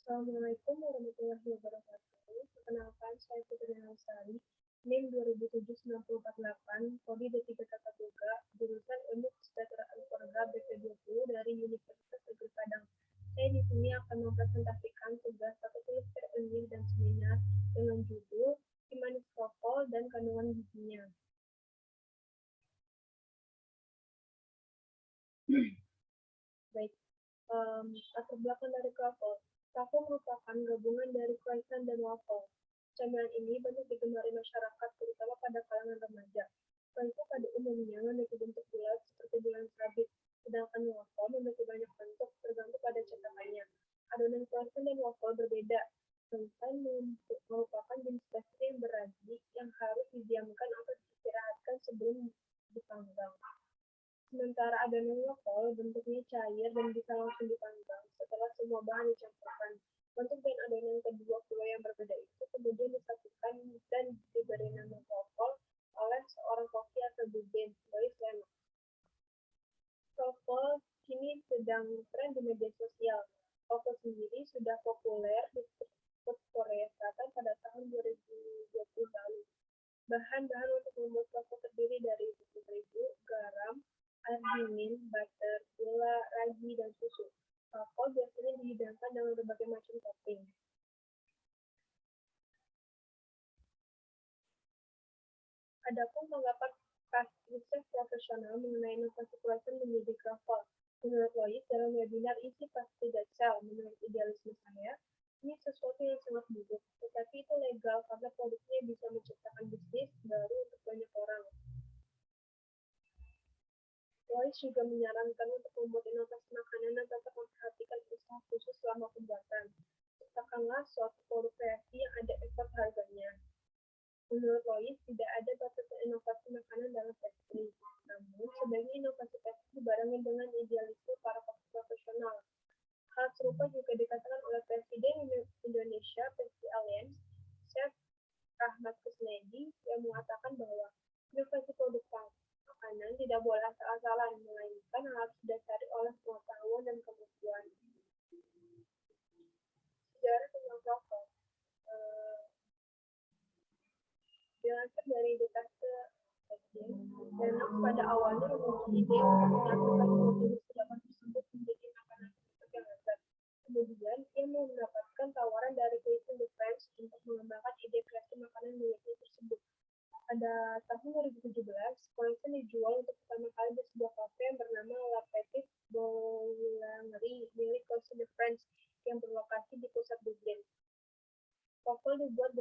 Assalamualaikum warahmatullahi wabarakatuh. Perkenalkan, saya Putri Nausari, NIM 2007-9048, Kodi D3K3, jurusan Ilmu Kesejahteraan Keluarga BP20 dari Universitas Negeri Padang. Saya di sini akan mempresentasikan tugas atau tulis ilmiah dan seminar dengan judul Humanis Rokok dan Kandungan Gizinya. Baik, latar belakang dari kroffel. Kroffel merupakan gabungan dari croissant dan waffle. Camilan ini banyak digemari masyarakat, terutama pada kalangan remaja. Croissant pada umumnya memiliki bentuk bulat seperti bulan sabit, sedangkan waffle memiliki banyak bentuk tergantung pada cetakannya. Adonan croissant dan waffle berbeda. Croissant merupakan jenis pastry yang beragi yang harus didiamkan atau diistirahatkan sebelum dipanggang. Sementara adonan waffle bentuknya cair dan bisa langsung dipanggang setelah semua bahan dicampurkan. Bentuk dan adonan kedua kue yang berbeda itu kemudian disatukan dan diberi nama waffle oleh seorang koki asal Dublin, Boris Lennox. Waffle kini sedang tren di media sosial. Waffle sendiri sudah populer di Korea Selatan pada tahun 2020 lalu. Bahan-bahan untuk membuat waffle terdiri dari tepung terigu, garam, air dingin, butter, gula, ragi, dan susu. Waffle biasanya dihidangkan dengan berbagai macam topping. Adapun tanggapan riset profesional mengenai inovasi croissant menjadi kroffel. Menurut Lois, dalam webinar isi pasti Dachau menurut idealisme saya, ini sesuatu yang sangat buruk, tetapi itu legal karena produknya bisa menciptakan bisnis baru untuk banyak orang. Lois juga menyarankan untuk membuat inovasi makanan dan tetap memperhatikan usaha khusus selama pembuatan. Ciptakanlah suatu produk kreasi yang ada effort harganya. Menurut Lois, tidak ada batasan inovasi makanan dalam pastry. Namun, sebagai inovasi pastry dibarengi dengan idealisme para profesional. Hal serupa juga dikatakan oleh Presiden Indonesia Pastry Alliance, Chef Rahmat Kusnedi, yang mengatakan bahwa inovasi produk makanan tidak boleh asal-asalan, melainkan harus didasari oleh pengetahuan dan kemampuan. Sejarah tentang kroffel. Dilansir dari Dekade Lennox pada awalnya memiliki ide untuk melakukan jenis kudapan tersebut menjadi makanan penutup yang lezat. Kemudian, ia mendapatkan tawaran dari Cuisine de France untuk mengembangkan ide kreasi makanan miliknya tersebut. Pada tahun 2017, croissant dijual untuk pertama kali di sebuah kafe yang bernama La Petite Boulangerie milik Cuisine de France yang berlokasi di pusat Dublin. Waffle dibuat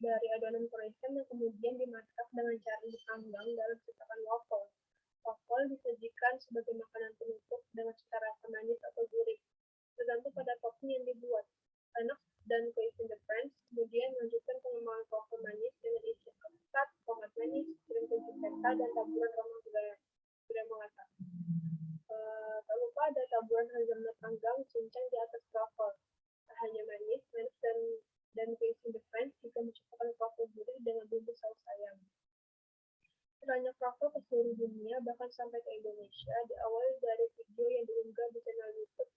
dari adonan croissant yang kemudian dimasak dengan cara dipanggang dalam cetakan waffle. Waffle disajikan sebagai makanan penutup dengan cita rasa manis atau gurih, tergantung pada topping yang dibuat. Lennox dan Cuisine de France kemudian melanjutkan pengembangan waffle manis dengan isian alpukat, tomat manis, krim keju feta, dan taburan romang gula melata. Tak lupa ada taburan hazelnut panggang cincang di atas waffle. Tak hanya manis, Lennox dan Cuisine de France juga menciptakan waffle gurih dengan bumbu saus ayam. Serannya waffle ke seluruh dunia, bahkan sampai ke Indonesia, diawali dari video yang diunggah di channel YouTube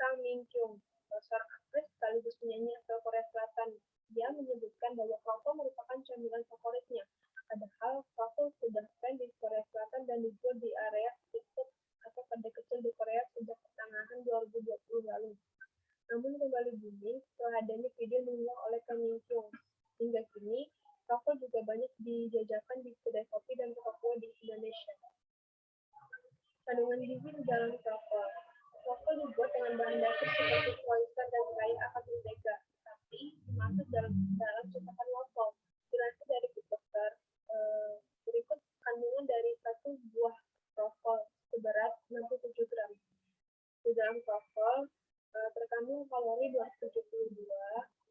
Kang Min Kyung, seorang aktris sekaligus penyanyi asal Korea Selatan. Dia menyebutkan bahwa waffle merupakan camilan favoritnya, padahal waffle sudah tren di Korea Selatan dan dijual di area TikTok atau kedai kecil di Korea sejak pertengahan 2020 lalu. Namun kembali booming setelah adanya video diunggah oleh Kang Min Kyung. Hingga kini, waffle juga banyak dijajakan di kedai kopi dan toko kue di Indonesia. Kandungan gizi di dalam waffle. Waffle dibuat dengan bahan dasar seperti croissant dan kaya akan mentega, tapi dimasak dalam cetakan waffle. Dilansir dari Food Doctor, berikut kandungan dari satu buah waffle seberat 67 gram. Di dalam waffle terkandung kalori 272,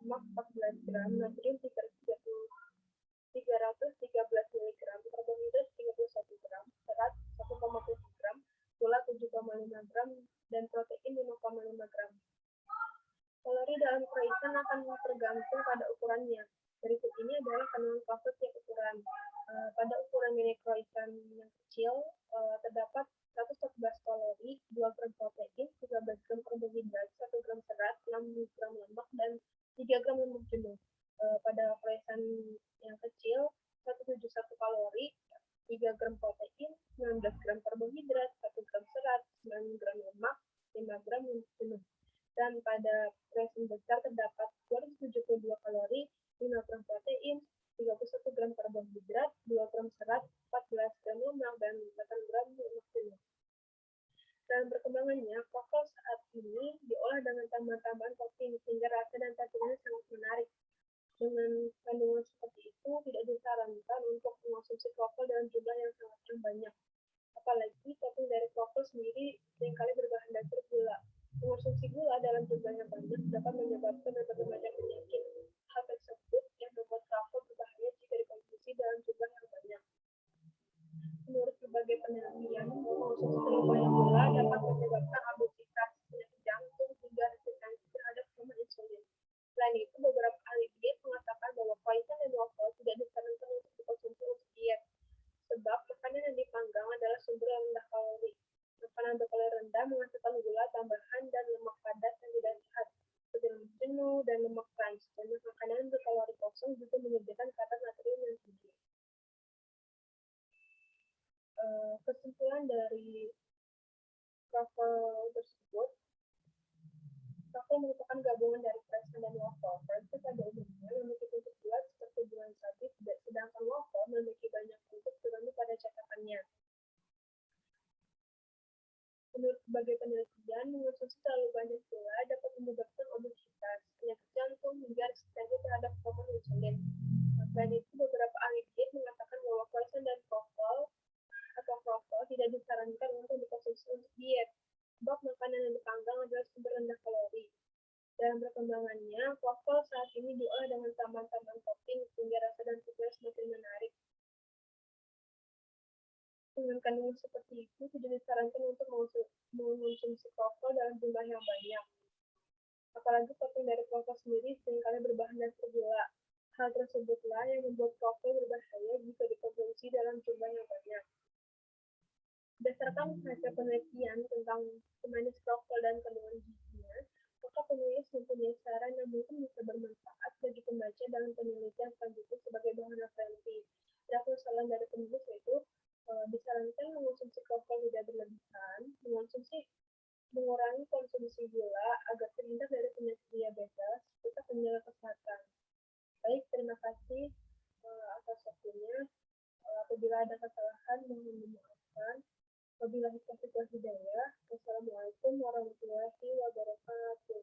lemak 14 gram, natrium 313 mg, karbohidrat 31 gram, serat 1,7 gram, gula 7,5 gram, dan protein 5,5 gram. Kalori dalam croissant akan tergantung pada ukurannya. Berikut ini adalah kandungan waffle tiap ukuran. Pada ukuran mini croissant yang kecil, terdapat 114 kalori, 2 gram protein, 13 gram karbohidrat, 1 gram serat, 6 gram lemak, jenuh. Dan pada porsi besar terdapat 272 kalori, 5 gram protein, 31 gram karbohidrat, 2 gram serat, 14 gram lemak, dan 8 gram lemak jenuh. Dalam perkembangannya, waffle saat ini diolah dengan tambahan-tambahan topping sehingga rasa dan tampilannya sangat menarik. Dengan kandungan seperti itu, tidak disarankan untuk mengonsumsi waffle dalam jumlah yang sangat banyak. Apalagi topping dari waffle sendiri seringkali berbahan dasar gula. Mengonsumsi gula dalam jumlah yang banyak dapat menyebabkan berbagai macam penyakit. Hal tersebut yang membuat waffle berbahaya jika dikonsumsi dalam jumlah yang banyak. Menurut berbagai penelitian, mengonsumsi terlalu gula dapat menyebabkan obesitas, penyakit jantung, hingga resistensi terhadap hormon insulin. Selain itu, beberapa ahli diet mengatakan bahwa croissant dan waffle tidak disarankan untuk dikonsumsi untuk diet, sebab makanan yang dipanggang adalah sumber yang rendah kalori. Makanan berkalori rendah menghasilkan gula tambahan dan lemak padat yang tidak sehat, seperti lemak jenuh dan lemak trans. Dan makanan berkalori kosong juga menyediakan kadar natrium yang tinggi. Kesimpulan dari waffle tersebut, waffle merupakan gabungan dari croissant dan waffle. Croissant pada umumnya memiliki bentuk bulat seperti bulan sabit, sedangkan waffle memiliki banyak bentuk tergantung pada cetakannya. Menurut berbagai penelitian, mengonsumsi terlalu banyak gula dapat menyebabkan obesitas, penyakit jantung, hingga resistensi terhadap hormon insulin. Selain itu, beberapa ahli diet mengatakan bahwa croissant dan waffle tidak disarankan untuk dikonsumsi untuk diet, sebab makanan yang dipanggang adalah sumber rendah kalori. Dalam perkembangannya, waffle saat ini diolah dengan tambahan-tambahan topping sehingga rasa dan teksturnya semakin menarik. Dengan kandungan seperti itu, tidak disarankan untuk mengonsumsi waffle dalam jumlah yang banyak. Apalagi topping dari waffle sendiri seringkali berbahan dasar gula. Hal tersebutlah yang membuat waffle berbahaya jika dikonsumsi dalam jumlah yang banyak. Berdasarkan hasil penelitian tentang pemanis waffle dan kandungan gizinya, maka penulis mempunyai saran yang mungkin bisa bermanfaat bagi pembaca dalam penelitian selanjutnya sebagai bahan referensi. Ada saran dari penulis yaitu disarankan mengonsumsi waffle tidak berlebihan, mengurangi konsumsi gula agar terhindar dari penyakit diabetes, tetap menjaga kesehatan. Baik, terima kasih atas waktunya. Apabila ada kesalahan, mohon dimaafkan. Wabillahi taufiq wal hidayah. Wassalamualaikum warahmatullahi wabarakatuh.